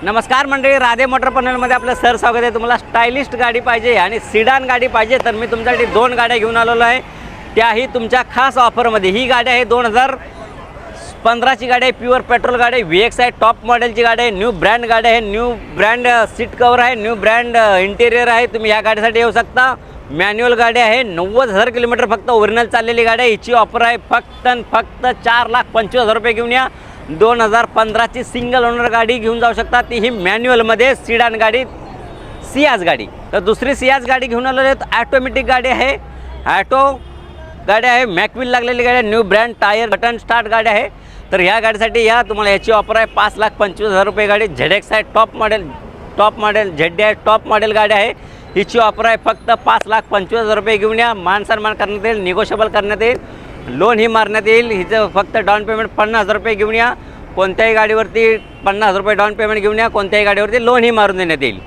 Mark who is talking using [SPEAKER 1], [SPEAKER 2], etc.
[SPEAKER 1] नमस्कार मंडळी, राधे मोटर पॅनलमध्ये आपलं सर स्वागत आहे। तुम्हाला स्टायलिस्ट गाडी पाहिजे आणि सिडान गाडी पाहिजे तर मी तुमच्यासाठी दोन गाड्या घेऊन आलेलो आहे, त्याही तुमच्या खास ऑफरमध्ये। ही गाडी आहे 2015ची गाडी आहे, प्युअर पेट्रोल गाडी आहे, VX आहे, टॉप मॉडेलची गाडी आहे, न्यू ब्रँड गाडी आहे, न्यू ब्रँड सीट कवर आहे, न्यू ब्रँड इंटेरियर आहे। तुम्ही या गाडीसाठी येऊ शकता। मॅन्युअल गाडी आहे, 90,000 किलोमीटर फक्त ओरिजिनल चाललेली गाडी आहे। हिची ऑफर आहे फक्त 4,25,000 रुपये घेऊन या। 2015ची सिंगल ओनर गाडी घेऊन जाऊ शकता, ती ही मॅन्युअलमध्ये सिडान गाडी, सियाज गाडी। तर दुसरी सियाज गाडी घेऊन आलेली आहे, ऑटोमॅटिक गाडी आहे, ऑटो गाडी आहे, मॅकविल लागलेली गाडी आहे, new brand tyre, button start गाडी आहे। तर ह्या गाडीसाठी या तुम्हाला याची ऑफर आहे 5,25,000 रुपये गाडी। ZX आहे, टॉप मॉडेल ZD आहे, टॉप मॉडेल गाडी आहे। हिची ऑफर आहे फक्त 5,25,000 रुपये घेऊन या। मान सन्मान करण्यात येईल, निगोशिएबल करण्यात येईल, लोन ही मारण्यात येईल। हिचं फक्त डाऊन पेमेंट 50,000 रुपये घेऊन या। कोणत्याही गाडीवरती 50,000 रुपये डाऊन पेमेंट घेऊन या, कोणत्याही गाडीवरती लोन ही मारून देण्यात येईल।